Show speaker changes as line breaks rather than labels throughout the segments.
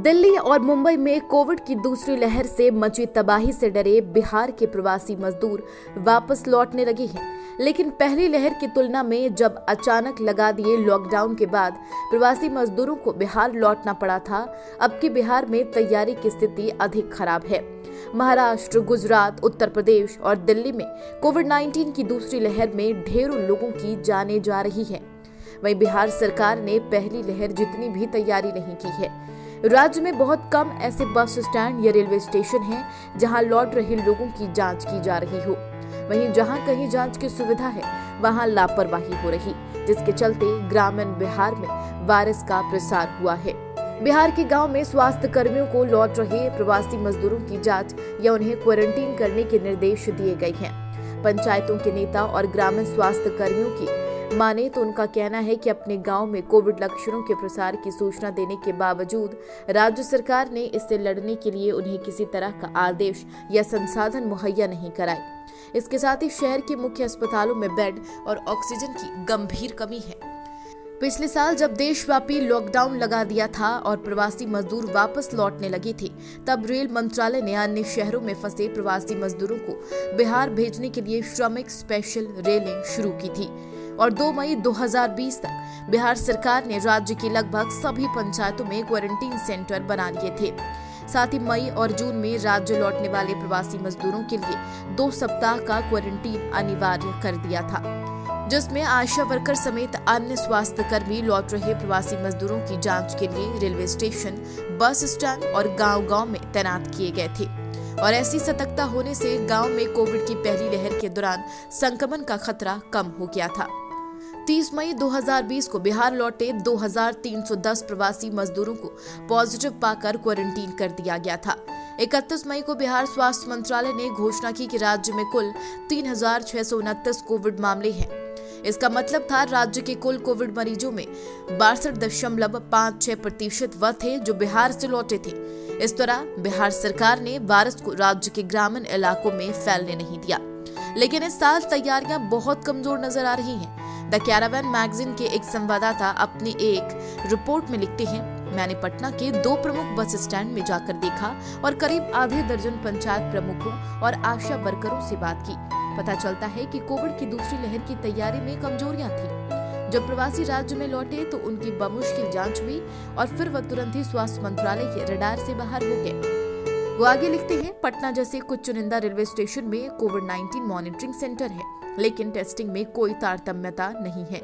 दिल्ली और मुंबई में कोविड की दूसरी लहर से मची तबाही से डरे बिहार के प्रवासी मजदूर वापस लौटने लगे हैं। लेकिन पहली लहर की तुलना में जब अचानक लगा दिए लॉकडाउन के बाद प्रवासी मजदूरों को बिहार लौटना पड़ा था, अब की बिहार में तैयारी की स्थिति अधिक खराब है। महाराष्ट्र, गुजरात, उत्तर प्रदेश और दिल्ली में कोविड-19 की दूसरी लहर में ढेरों लोगों की जानें जा रही है। वहीं बिहार सरकार ने पहली लहर जितनी भी तैयारी नहीं की है। राज्य में बहुत कम ऐसे बस स्टैंड या रेलवे स्टेशन हैं जहां लौट रहे लोगों की जांच की जा रही हो। वहीं जहां कहीं जांच की सुविधा है वहां लापरवाही हो रही, जिसके चलते ग्रामीण बिहार में वायरस का प्रसार हुआ है। बिहार के गांव में स्वास्थ्य कर्मियों को लौट रहे प्रवासी मजदूरों की जांच या उन्हें क्वारंटीन करने के निर्देश दिए गए हैं। पंचायतों के नेता और ग्रामीण स्वास्थ्य कर्मियों की माने तो उनका कहना है कि अपने गांव में कोविड लक्षणों के प्रसार की सूचना देने के बावजूद राज्य सरकार ने इससे लड़ने के लिए उन्हें किसी तरह का आदेश या संसाधन मुहैया नहीं कराए। इसके साथ ही शहर के मुख्य अस्पतालों में बेड और ऑक्सीजन की गंभीर कमी है। पिछले साल जब देशव्यापी लॉकडाउन लगा दिया था और प्रवासी मजदूर वापस लौटने लगे थे, तब रेल मंत्रालय ने अन्य शहरों में फंसे प्रवासी मजदूरों को बिहार भेजने के लिए श्रमिक स्पेशल रेलें शुरू की थी और 2 मई 2020 तक बिहार सरकार ने राज्य की लगभग सभी पंचायतों में क्वारंटीन सेंटर बना लिए थे। साथ ही मई और जून में राज्य लौटने वाले प्रवासी मजदूरों के लिए 2 सप्ताह का क्वारंटीन अनिवार्य कर दिया था, जिसमें आशा वर्कर समेत अन्य स्वास्थ्य कर्मी लौट रहे प्रवासी मजदूरों की जांच के लिए रेलवे स्टेशन, बस स्टैंड और गांव-गांव में तैनात किए गए थे। और ऐसी सतर्कता होने से गांव में कोविड की पहली लहर के दौरान संक्रमण का खतरा कम हो गया था। 30 मई 2020 को बिहार लौटे 2310 प्रवासी मजदूरों को पॉजिटिव पाकर क्वारंटीन कर दिया गया था। 31 मई को बिहार स्वास्थ्य मंत्रालय ने घोषणा की कि राज्य में कुल 3629 कोविड मामले हैं। इसका मतलब था राज्य के कुल कोविड मरीजों में 62.56% वह थे जो बिहार से लौटे थे। इस तरह बिहार सरकार ने वायरस को राज्य के ग्रामीण इलाकों में फैलने नहीं दिया। लेकिन इस साल तैयारियां बहुत कमजोर नजर आ रही हैं। द कैरावैन मैगजीन के एक संवाददाता अपनी एक रिपोर्ट में लिखते हैं, मैंने पटना के 2 प्रमुख बस स्टैंड में जाकर देखा और करीब आधे दर्जन पंचायत प्रमुखों और आशा वर्करों से बात की। पता चलता है कि कोविड की दूसरी लहर की तैयारी में कमजोरियां थी। जब प्रवासी राज्य में लौटे तो उनकी बमुश्किल जांच हुई और फिर वह तुरंत ही स्वास्थ्य मंत्रालय के रडार से बाहर हो गए। वो आगे लिखते हैं, पटना जैसे कुछ चुनिंदा रेलवे स्टेशन में कोविड-19 मॉनिटरिंग सेंटर है, लेकिन टेस्टिंग में कोई तारतम्यता नहीं है।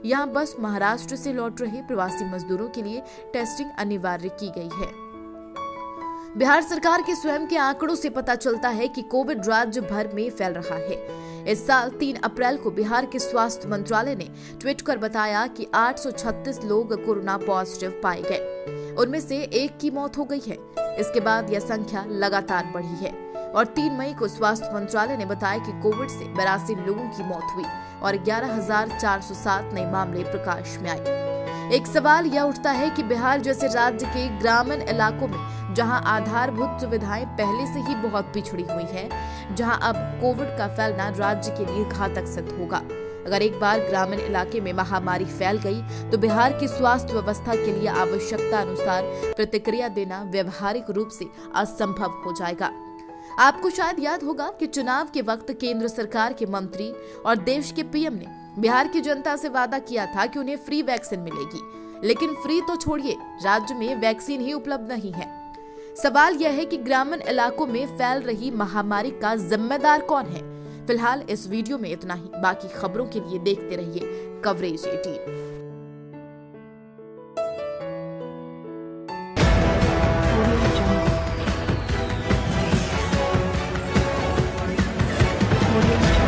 यहाँ बस महाराष्ट्र से लौट रहे प्रवासी मजदूरों के लिए टेस्टिंग अनिवार्य की गई है। बिहार सरकार के स्वयं के आंकड़ों से पता चलता है कि कोविड राज्य भर में फैल रहा है। इस साल 3 अप्रैल को बिहार के स्वास्थ्य मंत्रालय ने ट्वीट कर बताया कि 836 लोग कोरोना पॉजिटिव पाए गए। उनमें से 1 की मौत हो गई है। इसके बाद यह संख्या लगातार बढ़ी है और 3 मई को स्वास्थ्य मंत्रालय ने बताया कि कोविड से 82 लोगों की मौत हुई और 11,407 नए मामले प्रकाश में आए। एक सवाल यह उठता है कि बिहार जैसे राज्य के ग्रामीण इलाकों में जहां आधारभूत सुविधाएं पहले से ही बहुत पिछड़ी हुई है, जहां अब कोविड का फैलना राज्य के लिए घातक सिद्ध होगा। अगर एक बार ग्रामीण इलाके में महामारी फैल गई तो बिहार की स्वास्थ्य व्यवस्था के लिए आवश्यकता अनुसार प्रतिक्रिया देना व्यवहारिक रूप से असंभव हो जाएगा। आपको शायद याद होगा कि चुनाव के वक्त केंद्र सरकार के मंत्री और देश के पीएम ने बिहार की जनता से वादा किया था कि उन्हें फ्री वैक्सीन मिलेगी, लेकिन फ्री तो छोड़िए, राज्य में वैक्सीन ही उपलब्ध नहीं है। सवाल यह है कि ग्रामीण इलाकों में फैल रही महामारी का जिम्मेदार कौन है? फिलहाल इस वीडियो में इतना ही। बाकी खबरों के लिए देखते रहिए कवरेज 18।